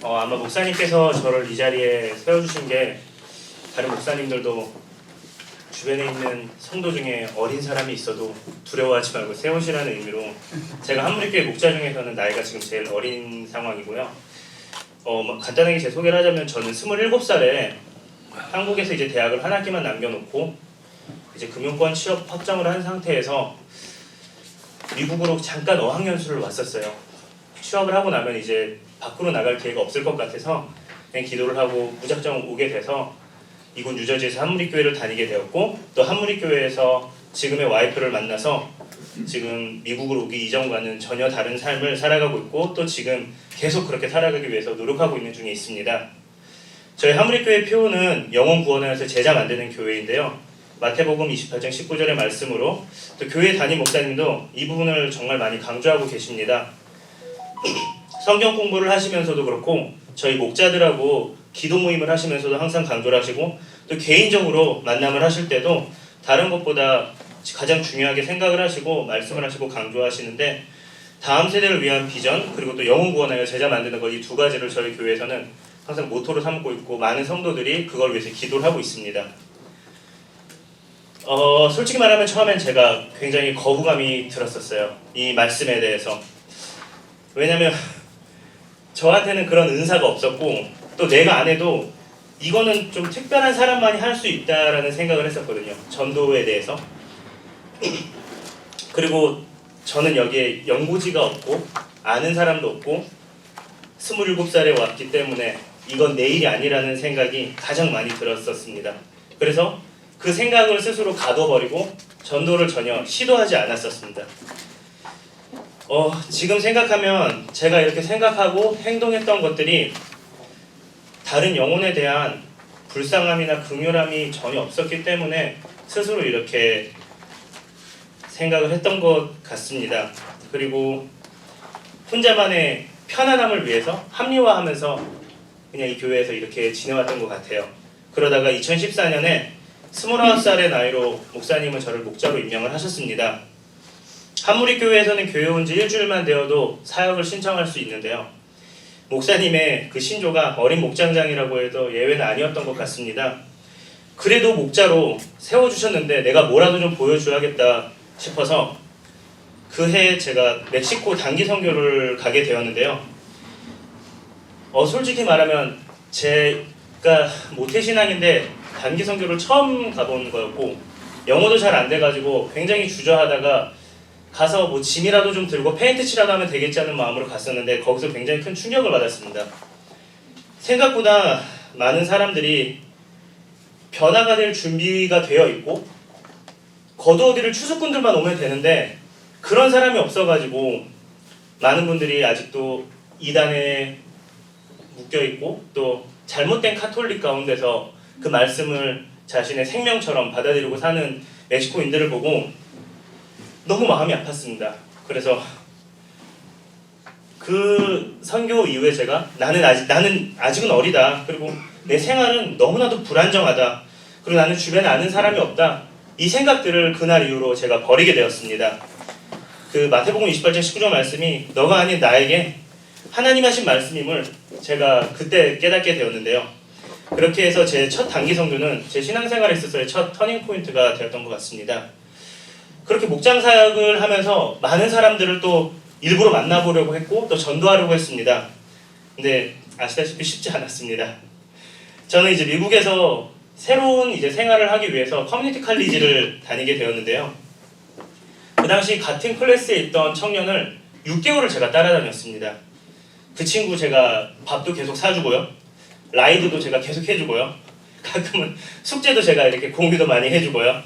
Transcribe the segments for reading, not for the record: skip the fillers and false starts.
아마 목사님께서 저를 이 자리에 세워주신 게 다른 목사님들도 주변에 있는 성도 중에 어린 사람이 있어도 두려워하지 말고 세우시라는 의미로 제가 한무리교회 목자 중에서는 나이가 지금 제일 어린 상황이고요. 간단하게 제 소개를 하자면 저는 27살에 한국에서 이제 대학을 한 학기만 남겨놓고 이제 금융권 취업 확정을 한 상태에서 미국으로 잠깐 어학연수를 왔었어요. 취업을 하고 나면 이제 밖으로 나갈 기회가 없을 것 같아서 그냥 기도를 하고 무작정 오게 돼서 이곳 뉴저지에서 한무리교회를 다니게 되었고, 또 한무리교회에서 지금의 와이프를 만나서 지금 미국으로 오기 이전과는 전혀 다른 삶을 살아가고 있고, 또 지금 계속 그렇게 살아가기 위해서 노력하고 있는 중에 있습니다. 저희 한무리교회 표어는 영혼 구원하여서 제자 만드는 교회인데요. 마태복음 28장 19절의 말씀으로 또 교회 담임 목사님도 이 부분을 정말 많이 강조하고 계십니다. 성경 공부를 하시면서도 그렇고 저희 목자들하고 기도 모임을 하시면서도 항상 강조를 하시고, 또 개인적으로 만남을 하실 때도 다른 것보다 가장 중요하게 생각을 하시고 말씀을 하시고 강조하시는데, 다음 세대를 위한 비전 그리고 또 영혼 구원하여 제자 만드는 것, 이 두 가지를 저희 교회에서는 항상 모토로 삼고 있고 많은 성도들이 그걸 위해서 기도를 하고 있습니다. 솔직히 말하면 처음엔 제가 굉장히 거부감이 들었었어요. 이 말씀에 대해서. 왜냐면 저한테는 그런 은사가 없었고, 또 내가 안 해도 이거는 좀 특별한 사람만이 할 수 있다라는 생각을 했었거든요. 전도에 대해서. 그리고 저는 여기에 연고지가 없고 아는 사람도 없고 27살에 왔기 때문에 이건 내 일이 아니라는 생각이 가장 많이 들었었습니다. 그래서 그 생각을 스스로 가둬버리고 전도를 전혀 시도하지 않았었습니다. 지금 생각하면 제가 이렇게 생각하고 행동했던 것들이 다른 영혼에 대한 불쌍함이나 긍휼함이 전혀 없었기 때문에 스스로 이렇게 생각을 했던 것 같습니다. 그리고 혼자만의 편안함을 위해서 합리화하면서 그냥 이 교회에서 이렇게 지내왔던 것 같아요. 그러다가 2014년에 29살의 나이로 목사님은 저를 목자로 임명을 하셨습니다. 한무리교회에서는 교회 온 지 일주일만 되어도 사역을 신청할 수 있는데요. 목사님의 그 신조가 어린 목장장이라고 해도 예외는 아니었던 것 같습니다. 그래도 목자로 세워주셨는데 내가 뭐라도 좀 보여줘야겠다 싶어서 그 해 제가 멕시코 단기 선교를 가게 되었는데요. 솔직히 말하면 제가 모태신앙인데 단기 선교를 처음 가본 거였고 영어도 잘 안 돼가지고 굉장히 주저하다가 가서 뭐 짐이라도 좀 들고 페인트 칠하다 하면 되겠지 하는 마음으로 갔었는데 거기서 굉장히 큰 충격을 받았습니다. 생각보다 많은 사람들이 변화가 될 준비가 되어 있고 거두어들일 추수꾼들만 오면 되는데 그런 사람이 없어가지고 많은 분들이 아직도 이단에 묶여있고 또 잘못된 카톨릭 가운데서 그 말씀을 자신의 생명처럼 받아들이고 사는 멕시코인들을 보고 너무 마음이 아팠습니다. 그래서 그 선교 이후에 제가 나는 아직은 어리다. 그리고 내 생활은 너무나도 불안정하다. 그리고 나는 주변에 아는 사람이 없다. 이 생각들을 그날 이후로 제가 버리게 되었습니다. 그 마태복음 28장 19절 말씀이 너가 아닌 나에게 하나님 하신 말씀임을 제가 그때 깨닫게 되었는데요. 그렇게 해서 제 첫 단기 선교는 제 신앙생활에 있어서의 첫 터닝포인트가 되었던 것 같습니다. 그렇게 목장 사역을 하면서 많은 사람들을 또 일부러 만나보려고 했고 또 전도하려고 했습니다. 근데 아시다시피 쉽지 않았습니다. 저는 이제 미국에서 새로운 이제 생활을 하기 위해서 커뮤니티 칼리지를 다니게 되었는데요. 그 당시 같은 클래스에 있던 청년을 6개월을 제가 따라다녔습니다. 그 친구 제가 밥도 계속 사주고요. 라이드도 제가 계속 해주고요. 가끔은 숙제도 제가 이렇게 공유도 많이 해주고요.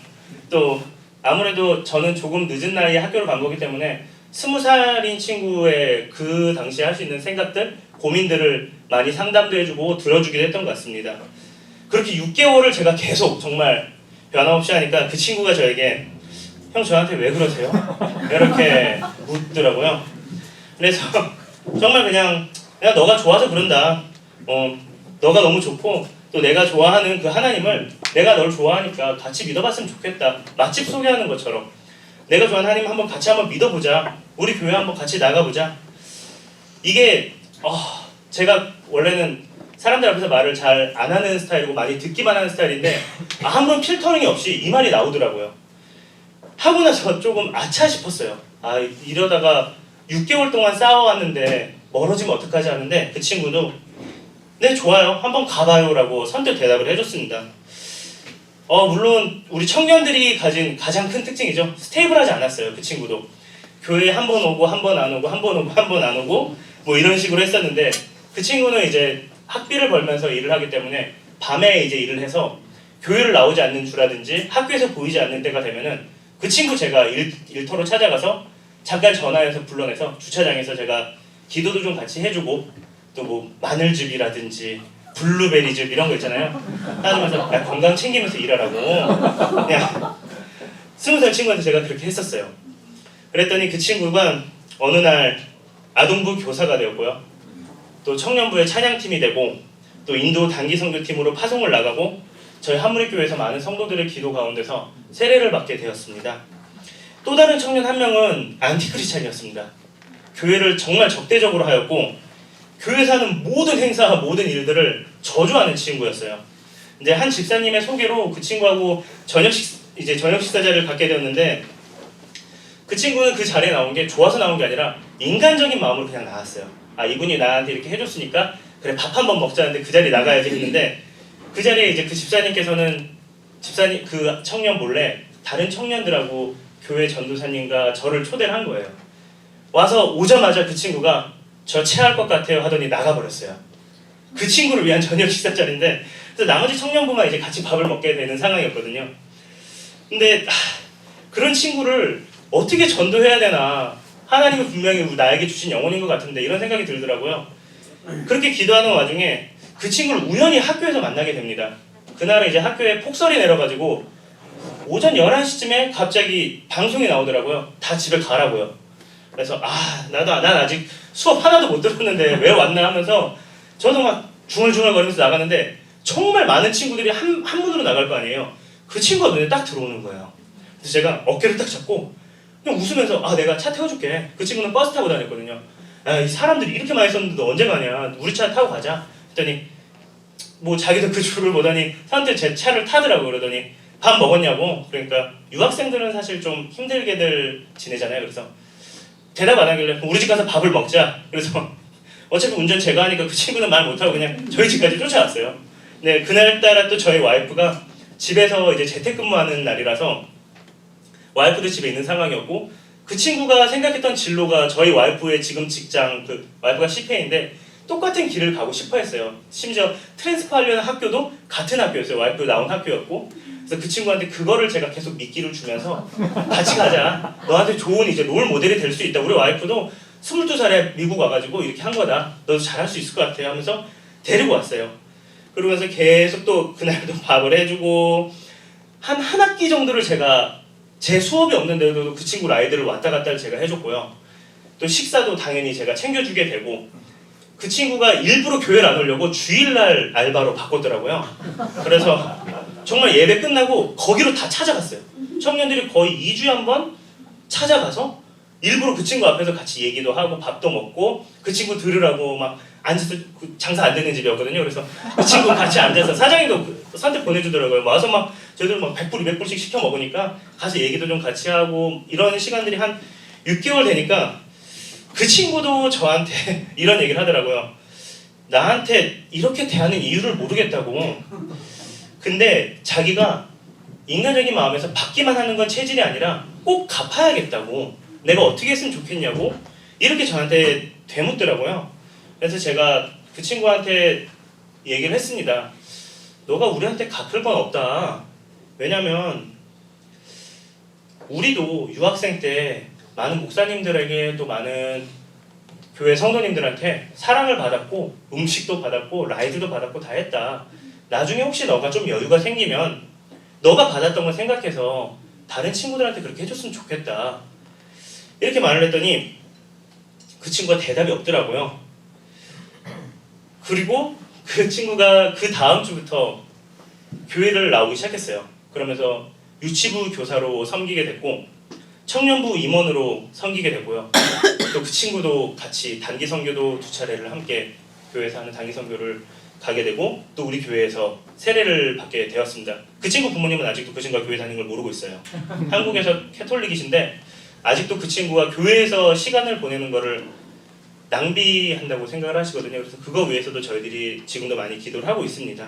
또 아무래도 저는 조금 늦은 나이에 학교를 간 거기 때문에 20살인 친구의 그 당시에 할 수 있는 생각들, 고민들을 많이 상담도 해주고 들어주기도 했던 것 같습니다. 그렇게 6개월을 제가 계속 정말 변함없이 하니까 그 친구가 저에게 형 저한테 왜 그러세요? 이렇게 묻더라고요. 그래서 정말 그냥 너가 좋아서 그런다. 너가 너무 좋고 또 내가 좋아하는 그 하나님을 내가 널 좋아하니까 같이 믿어봤으면 좋겠다. 맛집 소개하는 것처럼 내가 좋아하는 하나님 같이 한번 믿어보자. 우리 교회 한번 같이 나가보자. 이게 제가 원래는 사람들 앞에서 말을 잘 안 하는 스타일이고 많이 듣기만 하는 스타일인데 한 번 필터링이 없이 이 말이 나오더라고요. 하고 나서 조금 아차 싶었어요. 아, 이러다가 6개월 동안 싸워왔는데 멀어지면 어떡하지 하는데 그 친구도 네 좋아요 한번 가봐요 라고 선뜻 대답을 해줬습니다. 물론 우리 청년들이 가진 가장 큰 특징이죠. 스테이블하지 않았어요. 그 친구도 교회에 한 번 오고 한 번 안 오고 한 번 오고 한 번 안 오고 뭐 이런 식으로 했었는데 그 친구는 이제 학비를 벌면서 일을 하기 때문에 밤에 이제 일을 해서 교회를 나오지 않는 주라든지 학교에서 보이지 않는 때가 되면은 그 친구 제가 일터로 찾아가서 잠깐 전화해서 불러내서 주차장에서 제가 기도도 좀 같이 해주고 또 뭐 마늘즙이라든지 블루베리즙 이런 거 있잖아요. 따주면서 건강 챙기면서 일하라고 그냥 20살 친구한테 제가 그렇게 했었어요. 그랬더니 그 친구가 어느 날 아동부 교사가 되었고요. 또 청년부의 찬양팀이 되고 또 인도 단기 선교팀으로 파송을 나가고 저희 한무리교회에서 많은 성도들의 기도 가운데서 세례를 받게 되었습니다. 또 다른 청년 한 명은 안티크리스찬이었습니다. 교회를 정말 적대적으로 하였고 교회에서 하는 모든 행사, 모든 일들을 저주하는 친구였어요. 이제 한 집사님의 소개로 그 친구하고 저녁 식사 자리를 갖게 되었는데 그 친구는 그 자리에 나온 게 좋아서 나온 게 아니라 인간적인 마음으로 그냥 나왔어요. 아, 이분이 나한테 이렇게 해줬으니까 그래 밥 한번 먹자는데 그 자리에 나가야지 했는데 그 자리에 이제 그 집사님께서는 그 청년 몰래 다른 청년들하고 교회 전도사님과 저를 초대를 한 거예요. 와서 오자마자 그 친구가 저 체할 것 같아요 하더니 나가버렸어요. 그 친구를 위한 저녁 식사 자리인데 그래서 나머지 청년부만 이제 같이 밥을 먹게 되는 상황이었거든요. 근데 그런 친구를 어떻게 전도해야 되나 하나님은 분명히 나에게 주신 영혼인 것 같은데 이런 생각이 들더라고요. 그렇게 기도하는 와중에 그 친구를 우연히 학교에서 만나게 됩니다. 그날은 이제 학교에 폭설이 내려가지고 오전 11시쯤에 갑자기 방송이 나오더라고요. 다 집에 가라고요. 그래서 난 아직 수업 하나도 못 들었는데 왜 왔나 하면서 저도 막 중얼중얼거리면서 나가는데 정말 많은 친구들이 한 문으로 나갈 거 아니에요. 그 친구가 눈에 딱 들어오는 거예요. 그래서 제가 어깨를 딱 잡고 그냥 웃으면서 내가 차 태워줄게. 그 친구는 버스 타고 다녔거든요. 이 사람들이 이렇게 많이 썼는데 언제 가냐. 우리 차 타고 가자. 했더니 뭐 자기도 그 줄을 보더니 사람들이 제 차를 타더라고. 그러더니 밥 먹었냐고. 그러니까 유학생들은 사실 좀 힘들게들 지내잖아요. 그래서 대답 안 하길래 우리 집 가서 밥을 먹자. 그래서 어차피 운전 제가 하니까 그 친구는 말 못하고 그냥 저희 집까지 쫓아왔어요. 네, 그날따라 또 저희 와이프가 집에서 이제 재택근무하는 날이라서 와이프도 집에 있는 상황이었고 그 친구가 생각했던 진로가 저희 와이프의 지금 직장 와이프가 CPA인데 똑같은 길을 가고 싶어 했어요. 심지어 트랜스퍼 하려는 학교도 같은 학교였어요. 와이프 나온 학교였고 그래서 그 친구한테 그거를 제가 계속 미끼를 주면서 같이 가자. 너한테 좋은 이제 롤 모델이 될 수 있다. 우리 와이프도 22살에 미국 와가지고 이렇게 한 거다. 너도 잘할 수 있을 것 같아 하면서 데리고 왔어요. 그러면서 계속 또 그날도 밥을 해주고 한 학기 정도를 제가 제 수업이 없는데도 그 친구 아이들을 왔다 갔다 제가 해줬고요. 또 식사도 당연히 제가 챙겨주게 되고 그 친구가 일부러 교회를 안 오려고 주일날 알바로 바꿨더라고요. 그래서 정말 예배 끝나고 거기로 다 찾아갔어요. 청년들이 거의 2주에 한 번 찾아가서 일부러 그 친구 앞에서 같이 얘기도 하고 밥도 먹고 그 친구 들으라고 막 앉아서 장사 안 되는 집이었거든요. 그래서 그 친구 같이 앉아서 사장님도 선택 보내주더라고요. 와서 막 저희들 막 100불, 200불씩 시켜 먹으니까 가서 얘기도 좀 같이 하고 이런 시간들이 한 6개월 되니까 그 친구도 저한테 이런 얘기를 하더라고요. 나한테 이렇게 대하는 이유를 모르겠다고. 근데 자기가 인간적인 마음에서 받기만 하는 건 체질이 아니라 꼭 갚아야겠다고. 내가 어떻게 했으면 좋겠냐고 이렇게 저한테 되묻더라고요. 그래서 제가 그 친구한테 얘기를 했습니다. 너가 우리한테 갚을 건 없다. 왜냐면 우리도 유학생 때 많은 목사님들에게 또 많은 교회 성도님들한테 사랑을 받았고 음식도 받았고 라이드도 받았고 다 했다. 나중에 혹시 너가 좀 여유가 생기면 너가 받았던 걸 생각해서 다른 친구들한테 그렇게 해줬으면 좋겠다. 이렇게 말을 했더니 그 친구가 대답이 없더라고요. 그리고 그 친구가 그 다음 주부터 교회를 나오기 시작했어요. 그러면서 유치부 교사로 섬기게 됐고 청년부 임원으로 섬기게 됐고요. 또 그 친구도 같이 단기 선교도 2차례를 함께 교회에서 하는 단기 선교를 가게 되고 또 우리 교회에서 세례를 받게 되었습니다. 그 친구 부모님은 아직도 그 친구가 교회 다니는 걸 모르고 있어요. 한국에서 캐톨릭이신데 아직도 그 친구가 교회에서 시간을 보내는 거를 낭비한다고 생각을 하시거든요. 그래서 그거 위해서도 저희들이 지금도 많이 기도를 하고 있습니다.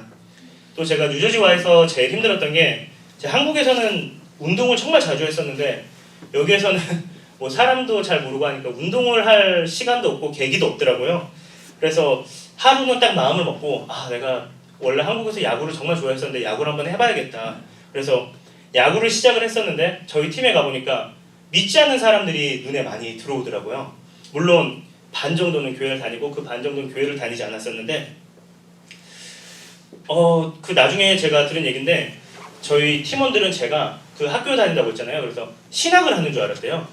또 제가 뉴저지와에서 제일 힘들었던 게 제가 한국에서는 운동을 정말 자주 했었는데 여기에서는 뭐 사람도 잘 모르고 하니까 운동을 할 시간도 없고 계기도 없더라고요. 그래서 하루는 딱 마음을 먹고 내가 원래 한국에서 야구를 정말 좋아했었는데 야구를 한번 해봐야겠다. 그래서 야구를 시작을 했었는데 저희 팀에 가보니까 믿지 않는 사람들이 눈에 많이 들어오더라고요. 물론 반 정도는 교회를 다니고 그 반 정도는 교회를 다니지 않았었는데 그 나중에 제가 들은 얘기인데 저희 팀원들은 제가 그 학교 다닌다고 했잖아요. 그래서 신학을 하는 줄 알았대요.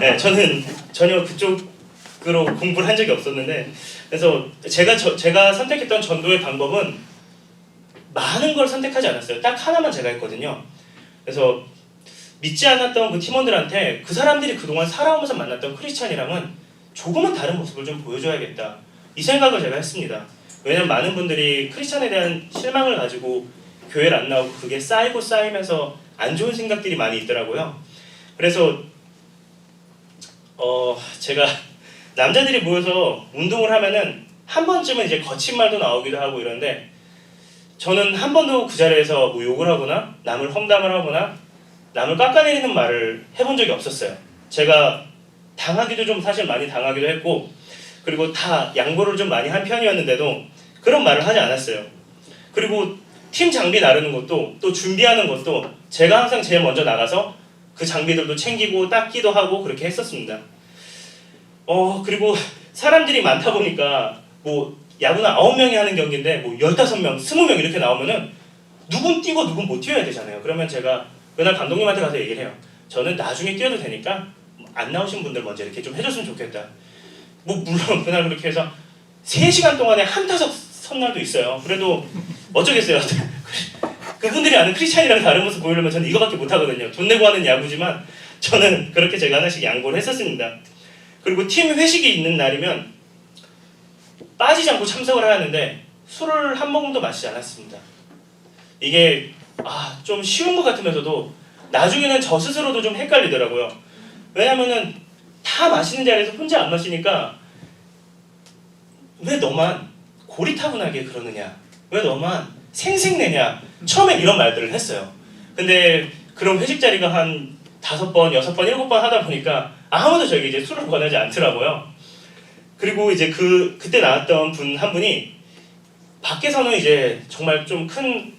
네, 저는 전혀 그쪽으로 공부를 한 적이 없었는데 그래서 제가 선택했던 전도의 방법은 많은 걸 선택하지 않았어요. 딱 하나만 제가 했거든요. 그래서 믿지 않았던 그 팀원들한테 그 사람들이 그동안 살아오면서 만났던 크리스찬이랑은 조금은 다른 모습을 좀 보여줘야겠다. 이 생각을 제가 했습니다. 왜냐면 많은 분들이 크리스찬에 대한 실망을 가지고 교회를 안 나오고 그게 쌓이고 쌓이면서 안 좋은 생각들이 많이 있더라고요. 그래서 제가 남자들이 모여서 운동을 하면은 한 번쯤은 이제 거친 말도 나오기도 하고 이런데 저는 한 번도 그 자리에서 뭐 욕을 하거나 남을 험담을 하거나 남을 깎아내리는 말을 해본 적이 없었어요. 제가 당하기도 좀 사실 많이 당하기도 했고 그리고 다 양보를 좀 많이 한 편이었는데도 그런 말을 하지 않았어요. 그리고 팀 장비 나르는 것도 또 준비하는 것도 제가 항상 제일 먼저 나가서 그 장비들도 챙기고 닦기도 하고 그렇게 했었습니다. 그리고 사람들이 많다 보니까 뭐 야구나 9명이 하는 경기인데 뭐 15명, 20명 이렇게 나오면은 누군 뛰고 누군 못 뛰어야 되잖아요. 그러면 제가 그날 감독님한테 가서 얘기를 해요. 저는 나중에 뛰어도 되니까 안 나오신 분들 먼저 이렇게 좀 해줬으면 좋겠다. 뭐 물론 그날 그렇게 해서 3시간 동안에 한 타석 선 날도 있어요. 그래도 어쩌겠어요. 그분들이 아는 크리스찬이랑 다른 모습 보이려면 저는 이거밖에 못하거든요. 돈 내고 하는 야구지만 저는 그렇게 제가 하나씩 양보를 했었습니다. 그리고 팀 회식이 있는 날이면 빠지지 않고 참석을 하는데 술을 한 모금도 마시지 않았습니다. 이게 좀 쉬운 것 같으면서도 나중에는 저 스스로도 좀 헷갈리더라고요. 왜냐면은 다 마시는 자리에서 혼자 안 마시니까 왜 너만 고리타분하게 그러느냐, 왜 너만 생색내냐, 처음엔 이런 말들을 했어요. 근데 그런 회식 자리가 한 5번, 6번, 7번 하다 보니까 아무도 저에게 이제 술을 권하지 않더라고요. 그리고 이제 그때 나왔던 분 한 분이 밖에서는 이제 정말 좀 큰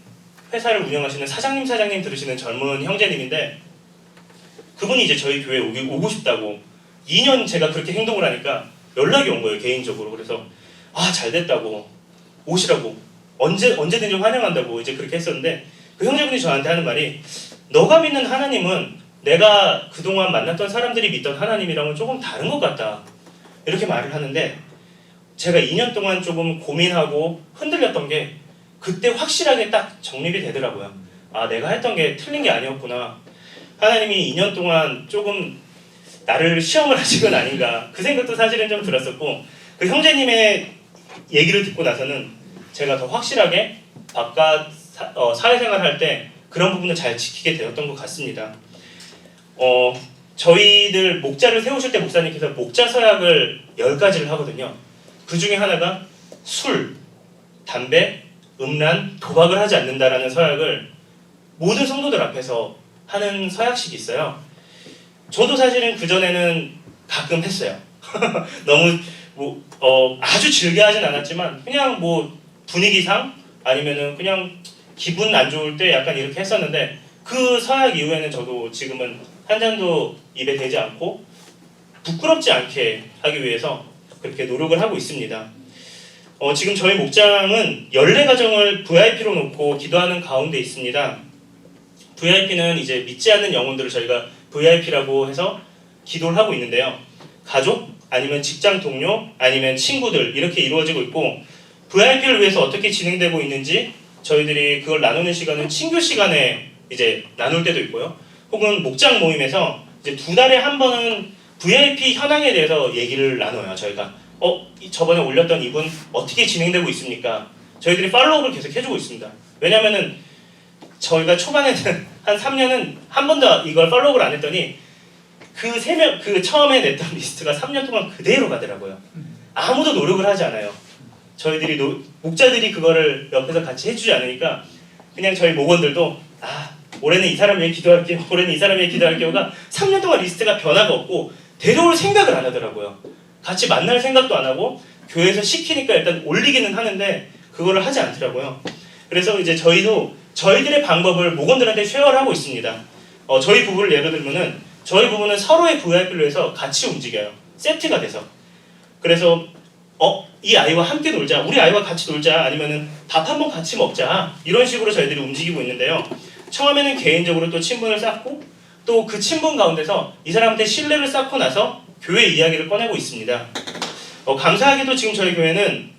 회사를 운영하시는 사장님 들으시는 젊은 형제님인데 그분이 이제 저희 교회에 오고 싶다고 2년 제가 그렇게 행동을 하니까 연락이 온 거예요, 개인적으로. 그래서 잘 됐다고 오시라고 언제든지 환영한다고 이제 그렇게 했었는데 그 형제분이 저한테 하는 말이 너가 믿는 하나님은 내가 그동안 만났던 사람들이 믿던 하나님이랑은 조금 다른 것 같다 이렇게 말을 하는데 제가 2년 동안 조금 고민하고 흔들렸던 게 그때 확실하게 딱 정립이 되더라고요. 내가 했던 게 틀린 게 아니었구나. 하나님이 2년 동안 조금 나를 시험을 하신 건 아닌가 그 생각도 사실은 좀 들었었고 그 형제님의 얘기를 듣고 나서는 제가 더 확실하게 바깥 사회생활 할 때 그런 부분을 잘 지키게 되었던 것 같습니다. 저희들 목자를 세우실 때 목사님께서 목자 서약을 10가지를 하거든요. 그 중에 하나가 술, 담배, 음란, 도박을 하지 않는다라는 서약을 모든 성도들 앞에서 하는 서약식이 있어요. 저도 사실은 그전에는 가끔 했어요. 너무 아주 즐겨 하진 않았지만 그냥 뭐 분위기상 아니면은 그냥 기분 안 좋을 때 약간 이렇게 했었는데 그 서약 이후에는 저도 지금은 한 잔도 입에 대지 않고 부끄럽지 않게 하기 위해서 그렇게 노력을 하고 있습니다. 지금 저희 목장은 연례가정을 VIP로 놓고 기도하는 가운데 있습니다. VIP는 이제 믿지 않는 영혼들을 저희가 VIP라고 해서 기도를 하고 있는데요. 가족, 아니면 직장 동료, 아니면 친구들 이렇게 이루어지고 있고 VIP를 위해서 어떻게 진행되고 있는지 저희들이 그걸 나누는 시간은 친교 시간에 이제 나눌 때도 있고요. 혹은 목장 모임에서 이제 2달에 한 번은 VIP 현황에 대해서 얘기를 나눠요. 저희가 저번에 올렸던 이분 어떻게 진행되고 있습니까? 저희들이 팔로우업을 계속 해주고 있습니다. 왜냐면은 저희가 초반에는 한 3년은 한 번도 이걸 팔로우업을 안 했더니 그 처음에 냈던 리스트가 3년 동안 그대로 가더라고요. 아무도 노력을 하지 않아요. 저희들이 목자들이 그거를 옆에서 같이 해주지 않으니까 그냥 저희 목원들도 올해는 이 사람 위해 기도할게요. 올해는 이 사람 위해 기도할게요가 3년 동안 리스트가 변화가 없고 데려올 생각을 안 하더라고요. 같이 만날 생각도 안 하고 교회에서 시키니까 일단 올리기는 하는데 그거를 하지 않더라고요. 그래서 이제 저희도 저희들의 방법을 목원들한테 쉐어를 하고 있습니다. 저희 부부를 예를 들면은 저희 부부는 서로의 VIP를 위해서 같이 움직여요. 세트가 돼서. 그래서 이 아이와 함께 놀자, 우리 아이와 같이 놀자, 아니면은 밥 한번 같이 먹자, 이런 식으로 저희들이 움직이고 있는데요. 처음에는 개인적으로 또 친분을 쌓고 또 그 친분 가운데서 이 사람한테 신뢰를 쌓고 나서 교회 이야기를 꺼내고 있습니다. 감사하게도 지금 저희 교회는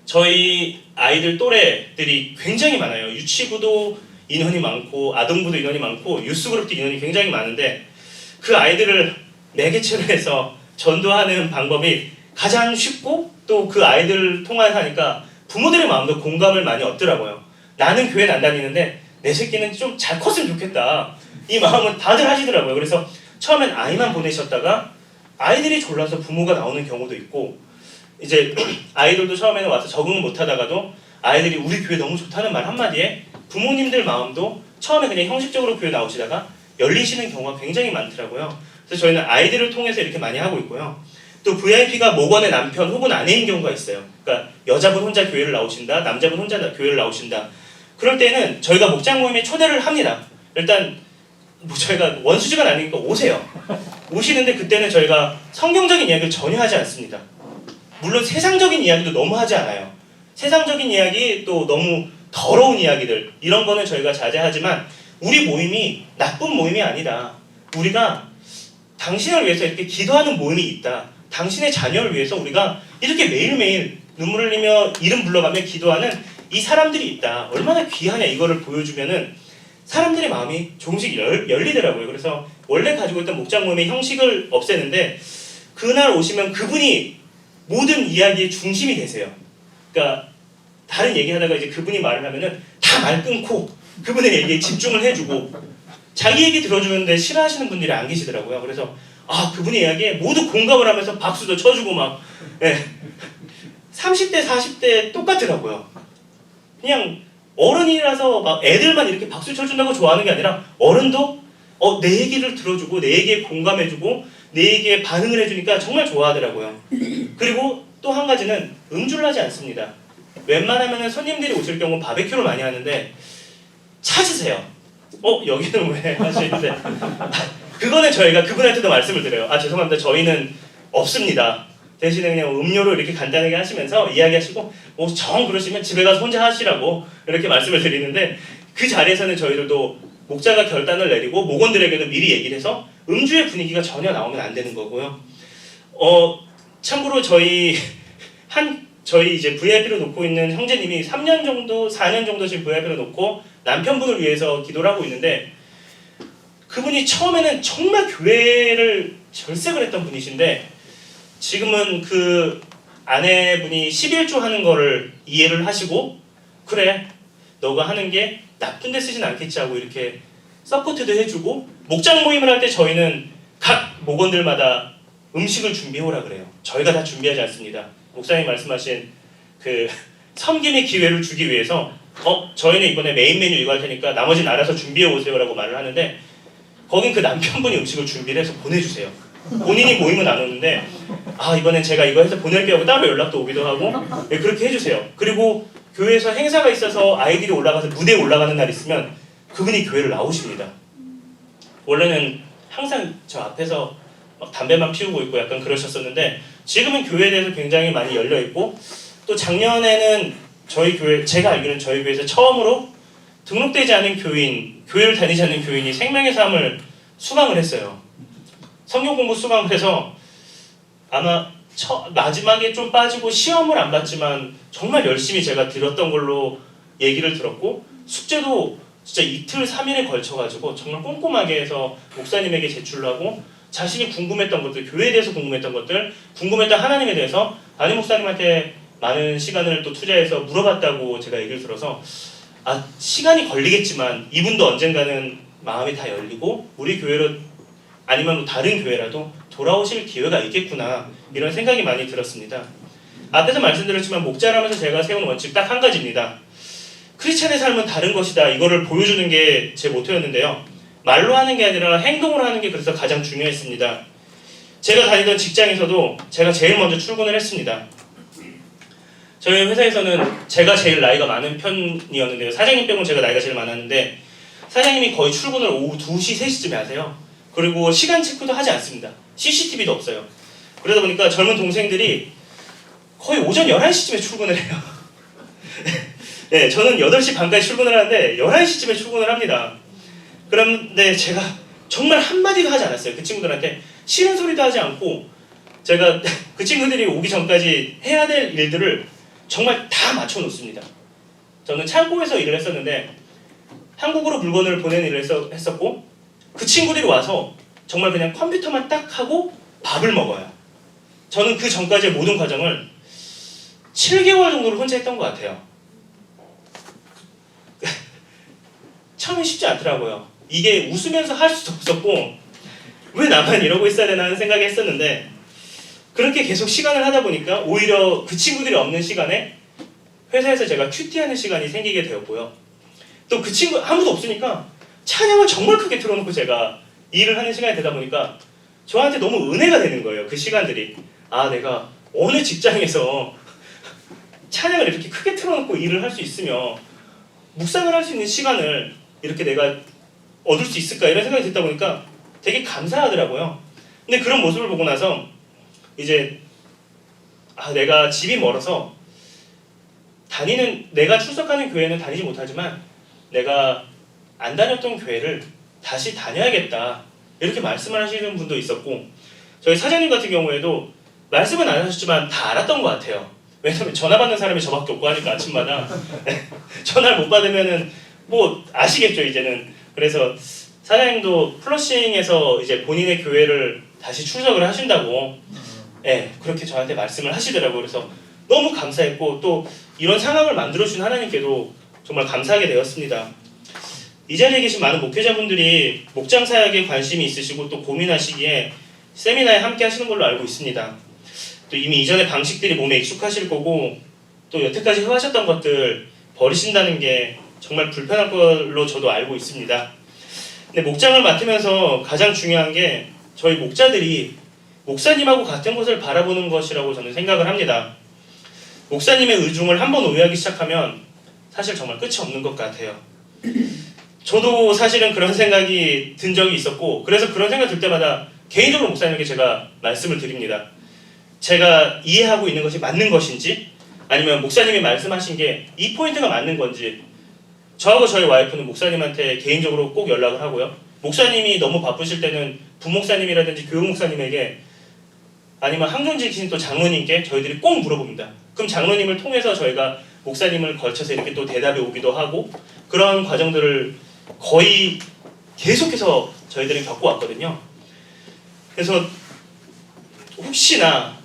저희 아이들 또래들이 굉장히 많아요. 유치부도 인원이 많고 아동부도 인원이 많고 유스그룹도 인원이 굉장히 많은데 그 아이들을 매개체로 해서 전도하는 방법이 가장 쉽고 또 그 아이들 통해서 하니까 부모들의 마음도 공감을 많이 얻더라고요. 나는 교회는 안 다니는데 내 새끼는 좀 잘 컸으면 좋겠다. 이 마음은 다들 하시더라고요. 그래서 처음엔 아이만 보내셨다가 아이들이 졸라서 부모가 나오는 경우도 있고 이제 아이들도 처음에는 와서 적응을 못하다가도 아이들이 우리 교회 너무 좋다는 말 한마디에 부모님들 마음도 처음에 그냥 형식적으로 교회 나오시다가 열리시는 경우가 굉장히 많더라고요. 그래서 저희는 아이들을 통해서 이렇게 많이 하고 있고요. 또 VIP가 목원의 남편 혹은 아내인 경우가 있어요. 그러니까 여자분 혼자 교회를 나오신다, 남자분 혼자 교회를 나오신다. 그럴 때는 저희가 목장 모임에 초대를 합니다. 일단 저희가 원수지가 아니니까 오세요. 오시는데 그때는 저희가 성경적인 이야기를 전혀 하지 않습니다. 물론 세상적인 이야기도 너무 하지 않아요. 세상적인 이야기 또 너무 더러운 이야기들 이런 거는 저희가 자제하지만 우리 모임이 나쁜 모임이 아니다. 우리가 당신을 위해서 이렇게 기도하는 모임이 있다. 당신의 자녀를 위해서 우리가 이렇게 매일매일 눈물 흘리며 이름 불러가며 기도하는 이 사람들이 있다. 얼마나 귀하냐 이거를 보여주면은 사람들의 마음이 조금씩 열리더라고요. 그래서 원래 가지고 있던 목장 모임의 형식을 없애는데 그날 오시면 그분이 모든 이야기의 중심이 되세요. 그러니까 다른 얘기하다가 이제 그분이 말을 하면은 다 말 끊고 그분의 얘기에 집중을 해주고 자기 얘기 들어주는데 싫어하시는 분들이 안 계시더라고요. 그래서 그분의 이야기에 모두 공감을 하면서 박수도 쳐주고 막 30대 40대 똑같더라고요. 그냥 어른이라서 막 애들만 이렇게 박수 쳐준다고 좋아하는 게 아니라 어른도 내 얘기를 들어주고 내 얘기에 공감해주고 내 얘기에 반응을 해주니까 정말 좋아하더라고요. 그리고 또 한 가지는 음주를 하지 않습니다. 웬만하면 손님들이 오실 경우 바베큐를 많이 하는데 찾으세요. 여기는 왜 하시는데 그거는 저희가 그분한테도 말씀을 드려요. 죄송합니다. 저희는 없습니다. 대신에 그냥 음료로 이렇게 간단하게 하시면서 이야기하시고 정 그러시면 집에 가서 혼자 하시라고 이렇게 말씀을 드리는데 그 자리에서는 저희들도 목자가 결단을 내리고 목원들에게도 미리 얘기를 해서 음주의 분위기가 전혀 나오면 안 되는 거고요. 참고로 저희 이제 VIP로 놓고 있는 형제님이 3년 정도, 4년 정도 지금 VIP로 놓고 남편분을 위해서 기도를 하고 있는데 그분이 처음에는 정말 교회를 절색을 했던 분이신데 지금은 그 아내분이 11조 하는 거를 이해를 하시고 그래 너가 하는 게 나쁜 데 쓰진 않겠지 하고 이렇게 서포트도 해주고 목장 모임을 할 때 저희는 각 목원들마다 음식을 준비해오라 그래요. 저희가 다 준비하지 않습니다. 목사님이 말씀하신 그 섬김의 기회를 주기 위해서 저희는 이번에 메인 메뉴 이거 할 테니까 나머지는 알아서 준비해 오세요 라고 말을 하는데 거긴 그 남편분이 음식을 준비를 해서 보내주세요. 본인이 모임은 안 오는데 이번엔 제가 이거 해서 보낼게요 하고 따로 연락도 오기도 하고 그렇게 해주세요. 그리고 교회에서 행사가 있어서 아이들이 올라가서 무대에 올라가는 날 있으면 그분이 교회를 나오십니다. 원래는 항상 저 앞에서 막 담배만 피우고 있고 약간 그러셨었는데 지금은 교회에 대해서 굉장히 많이 열려있고 또 작년에는 저희 교회, 제가 알기로는 저희 교회에서 처음으로 등록되지 않은 교회를 다니지 않는 교인이 생명의 삶을 수강을 했어요. 성경 공부 수강을 해서 아마 마지막에 좀 빠지고 시험을 안 봤지만 정말 열심히 제가 들었던 걸로 얘기를 들었고 숙제도 진짜 이틀 3일에 걸쳐가지고 정말 꼼꼼하게 해서 목사님에게 제출을 하고 자신이 궁금했던 것들, 교회에 대해서 궁금했던 것들, 궁금했던 하나님에 대해서 안희 목사님한테 많은 시간을 또 투자해서 물어봤다고 제가 얘기를 들어서 시간이 걸리겠지만 이분도 언젠가는 마음이 다 열리고 우리 교회로 아니면 다른 교회라도 돌아오실 기회가 있겠구나 이런 생각이 많이 들었습니다. 앞에서 말씀드렸지만 목자라면서 제가 세운 원칙 딱 한 가지입니다. 크리스찬의 삶은 다른 것이다. 이거를 보여주는 게 제 모토였는데요. 말로 하는 게 아니라 행동으로 하는 게 그래서 가장 중요했습니다. 제가 다니던 직장에서도 제가 제일 먼저 출근을 했습니다. 저희 회사에서는 제가 제일 나이가 많은 편이었는데요. 사장님 빼고 제가 나이가 제일 많았는데 사장님이 거의 출근을 오후 2시, 3시쯤에 하세요. 그리고 시간 체크도 하지 않습니다. CCTV도 없어요. 그러다 보니까 젊은 동생들이 거의 오전 11시쯤에 출근을 해요. 네, 저는 8시 반까지 출근을 하는데 11시쯤에 출근을 합니다. 그런데 제가 정말 한마디도 하지 않았어요. 그 친구들한테 싫은 소리도 하지 않고 제가 그 친구들이 오기 전까지 해야 될 일들을 정말 다 맞춰놓습니다. 저는 창고에서 일을 했었는데 한국으로 물건을 보내는 일을 했었고 그 친구들이 와서 정말 그냥 컴퓨터만 딱 하고 밥을 먹어요. 저는 그 전까지의 모든 과정을 7개월 정도를 혼자 했던 것 같아요. 처음엔 쉽지 않더라고요. 이게 웃으면서 할 수도 없었고 왜 나만 이러고 있어야 되나 하는 생각이 했었는데 그렇게 계속 시간을 하다 보니까 오히려 그 친구들이 없는 시간에 회사에서 제가 큐티하는 시간이 생기게 되었고요. 또 그 친구 아무도 없으니까 찬양을 정말 크게 틀어놓고 제가 일을 하는 시간이 되다 보니까 저한테 너무 은혜가 되는 거예요. 그 시간들이. 내가 어느 직장에서 찬양을 이렇게 크게 틀어놓고 일을 할 수 있으며 묵상을 할 수 있는 시간을 이렇게 내가 얻을 수 있을까 이런 생각이 듣다 보니까 되게 감사하더라고요. 근데 그런 모습을 보고 나서 이제 내가 집이 멀어서 내가 출석하는 교회는 다니지 못하지만 내가 안 다녔던 교회를 다시 다녀야겠다 이렇게 말씀을 하시는 분도 있었고 저희 사장님 같은 경우에도 말씀은 안 하셨지만 다 알았던 것 같아요. 왜냐면 전화 받는 사람이 저밖에 없고 하니까 아침마다 전화를 못 받으면은 뭐 아시겠죠 이제는. 그래서 사장님도 플러싱에서 이제 본인의 교회를 다시 출석을 하신다고 그렇게 저한테 말씀을 하시더라고요. 그래서 너무 감사했고 또 이런 상황을 만들어준 하나님께도 정말 감사하게 되었습니다. 이 자리에 계신 많은 목회자분들이 목장 사역에 관심이 있으시고 또 고민하시기에 세미나에 함께 하시는 걸로 알고 있습니다. 또 이미 이전의 방식들이 몸에 익숙하실 거고 또 여태까지 해하셨던 것들 버리신다는 게 정말 불편할 걸로 저도 알고 있습니다. 근데 목장을 맡으면서 가장 중요한 게 저희 목자들이 목사님하고 같은 곳을 바라보는 것이라고 저는 생각을 합니다. 목사님의 의중을 한번 오해하기 시작하면 사실 정말 끝이 없는 것 같아요. 저도 사실은 그런 생각이 든 적이 있었고 그래서 그런 생각 들 때마다 개인적으로 목사님에게 제가 말씀을 드립니다. 제가 이해하고 있는 것이 맞는 것인지 아니면 목사님이 말씀하신 게 이 포인트가 맞는 건지 저하고 저희 와이프는 목사님한테 개인적으로 꼭 연락을 하고요. 목사님이 너무 바쁘실 때는 부목사님이라든지 교육목사님에게 아니면 항존지 계신 또 장로님께 저희들이 꼭 물어봅니다. 그럼 장로님을 통해서 저희가 목사님을 걸쳐서 이렇게 또 대답이 오기도 하고 그런 과정들을 거의 계속해서 저희들이 겪어왔거든요. 그래서 혹시나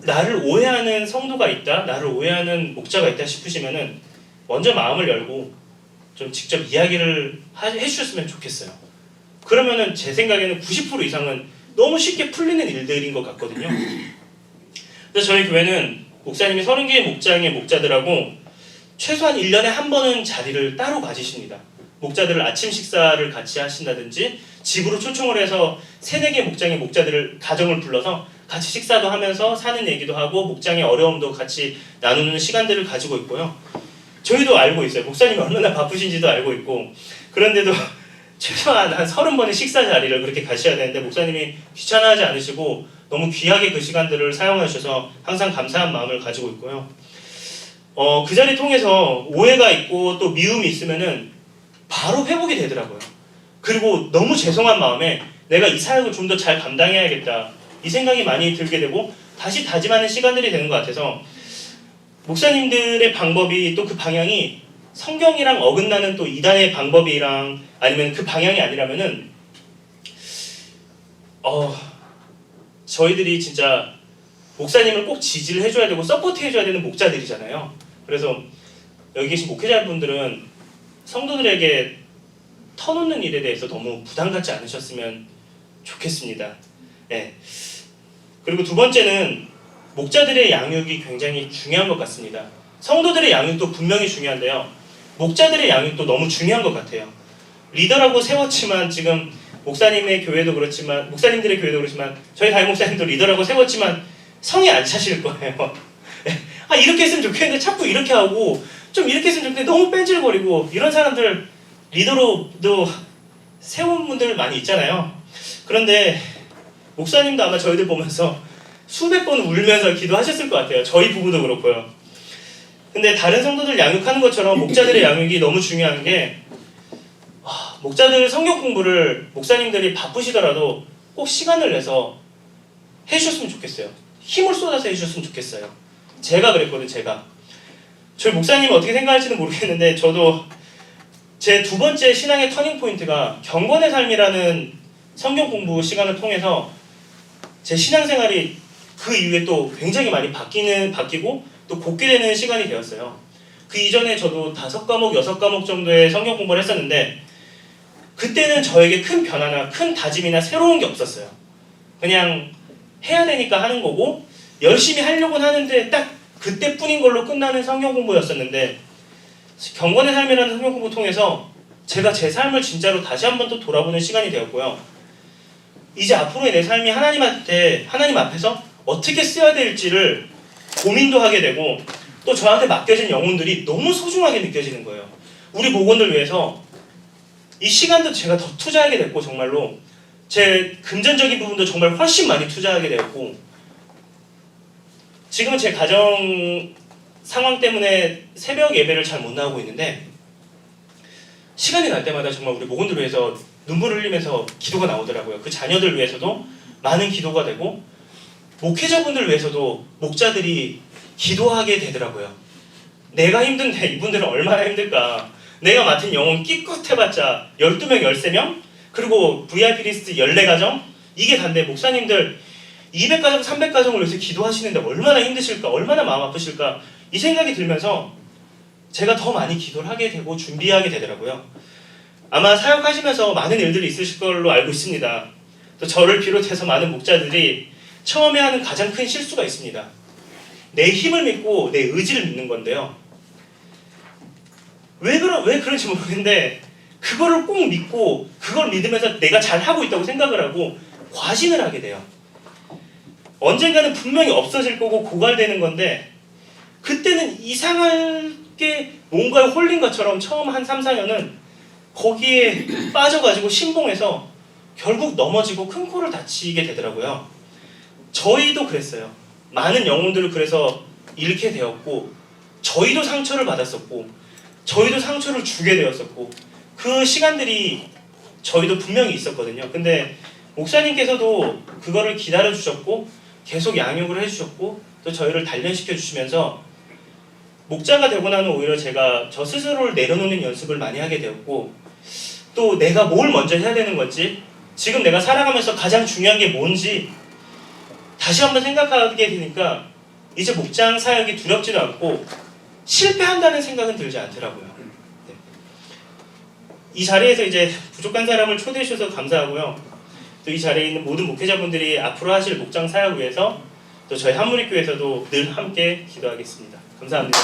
나를 오해하는 성도가 있다, 나를 오해하는 목자가 있다 싶으시면은 먼저 마음을 열고 좀 직접 이야기를 해주셨으면 좋겠어요. 그러면은 제 생각에는 90% 이상은 너무 쉽게 풀리는 일들인 것 같거든요. 그래서 저희 교회는 목사님이 30개의 목장의 목자들하고 최소한 1년에 한 번은 자리를 따로 가지십니다. 목자들을 아침 식사를 같이 하신다든지 집으로 초청을 해서 3-4개 목장의 목자들을 가정을 불러서 같이 식사도 하면서 사는 얘기도 하고 목장의 어려움도 같이 나누는 시간들을 가지고 있고요. 저희도 알고 있어요. 목사님이 얼마나 바쁘신지도 알고 있고 그런데도 최소한 한 30번의 식사 자리를 그렇게 가셔야 되는데 목사님이 귀찮아하지 않으시고 너무 귀하게 그 시간들을 사용하셔서 항상 감사한 마음을 가지고 있고요. 그 자리 통해서 오해가 있고 또 미움이 있으면은 바로 회복이 되더라고요. 그리고 너무 죄송한 마음에 내가 이 사역을 좀 더 잘 감당해야겠다 이 생각이 많이 들게 되고 다시 다짐하는 시간들이 되는 것 같아서 목사님들의 방법이 또 그 방향이 성경이랑 어긋나는 또 이단의 방법이랑 아니면 그 방향이 아니라면은 저희들이 진짜 목사님을 꼭 지지를 해줘야 되고 서포트 해줘야 되는 목자들이잖아요. 그래서 여기 계신 목회자분들은 성도들에게 터놓는 일에 대해서 너무 부담 갖지 않으셨으면 좋겠습니다. 네. 그리고 두 번째는 목자들의 양육이 굉장히 중요한 것 같습니다. 성도들의 양육도 분명히 중요한데요. 목자들의 양육도 너무 중요한 것 같아요. 리더라고 세웠지만 지금 목사님의 교회도 그렇지만 목사님들의 교회도 그렇지만 저희 담임 목사님도 리더라고 세웠지만 성이 안 차실 거예요. 이렇게 했으면 좋겠는데 자꾸 이렇게 하고 좀 이렇게 했으면 좋겠는데 너무 뺀질거리고 이런 사람들 리더로도 세운 분들 많이 있잖아요. 그런데 목사님도 아마 저희들 보면서 수백 번 울면서 기도하셨을 것 같아요. 저희 부부도 그렇고요. 근데 다른 성도들 양육하는 것처럼 목자들의 양육이 너무 중요한 게 목자들 성경 공부를 목사님들이 바쁘시더라도 꼭 시간을 내서 해주셨으면 좋겠어요. 힘을 쏟아서 해주셨으면 좋겠어요. 제가 그랬거든요. 저희 목사님이 어떻게 생각할지는 모르겠는데 저도 제 두 번째 신앙의 터닝 포인트가 경건의 삶이라는 성경 공부 시간을 통해서 제 신앙생활이 그 이후에 또 굉장히 많이 바뀌고 또 곱게 되는 시간이 되었어요. 그 이전에 저도 5과목, 6과목 정도의 성경 공부를 했었는데 그때는 저에게 큰 변화나 큰 다짐이나 새로운 게 없었어요. 그냥 해야 되니까 하는 거고 열심히 하려고는 하는데 딱 그때뿐인 걸로 끝나는 성경 공부였었는데 경건의 삶이라는 성경 공부 통해서 제가 제 삶을 진짜로 다시 한번 또 돌아보는 시간이 되었고요. 이제 앞으로의 내 삶이 하나님 앞에서 어떻게 써야 될지를 고민도 하게 되고 또 저한테 맡겨진 영혼들이 너무 소중하게 느껴지는 거예요. 우리 목원들 위해서 이 시간도 제가 더 투자하게 됐고 정말로 제 금전적인 부분도 정말 훨씬 많이 투자하게 되었고 지금은 제 가정 상황 때문에 새벽 예배를 잘 못 나오고 있는데 시간이 날 때마다 정말 우리 목원들 위해서 눈물을 흘리면서 기도가 나오더라고요. 그 자녀들 위해서도 많은 기도가 되고 목회자분들 위해서도 목자들이 기도하게 되더라고요. 내가 힘든데 이분들은 얼마나 힘들까. 내가 맡은 영혼 끼끗해봤자 12명, 13명? 그리고 VIP 리스트 14가정? 이게 단데 목사님들 200가정, 300가정을 위해서 기도하시는데 얼마나 힘드실까, 얼마나 마음 아프실까 이 생각이 들면서 제가 더 많이 기도를 하게 되고 준비하게 되더라고요. 아마 사역하시면서 많은 일들이 있으실 걸로 알고 있습니다. 또 저를 비롯해서 많은 목자들이 처음에 하는 가장 큰 실수가 있습니다. 내 힘을 믿고 내 의지를 믿는 건데요. 왜 그런지 모르겠는데 그거를 꼭 믿고 그걸 믿으면서 내가 잘하고 있다고 생각을 하고 과신을 하게 돼요. 언젠가는 분명히 없어질 거고 고갈되는 건데 그때는 이상하게 뭔가에 홀린 것처럼 처음 한 3, 4년은 거기에 빠져가지고 신봉해서 결국 넘어지고 큰 코를 다치게 되더라고요. 저희도 그랬어요. 많은 영혼들을 그래서 잃게 되었고 저희도 상처를 받았었고 저희도 상처를 주게 되었었고 그 시간들이 저희도 분명히 있었거든요. 근데 목사님께서도 그거를 기다려주셨고 계속 양육을 해주셨고 또 저희를 단련시켜 주시면서 목자가 되고 나면 오히려 제가 저 스스로를 내려놓는 연습을 많이 하게 되었고 또 내가 뭘 먼저 해야 되는 건지 지금 내가 살아가면서 가장 중요한 게 뭔지 다시 한번 생각하게 되니까 이제 목장 사역이 두렵지도 않고 실패한다는 생각은 들지 않더라고요. 네. 이 자리에서 이제 부족한 사람을 초대해 주셔서 감사하고요. 또 이 자리에 있는 모든 목회자분들이 앞으로 하실 목장 사역 위해서 또 저희 한무리교회에서도 늘 함께 기도하겠습니다. 감사합니다.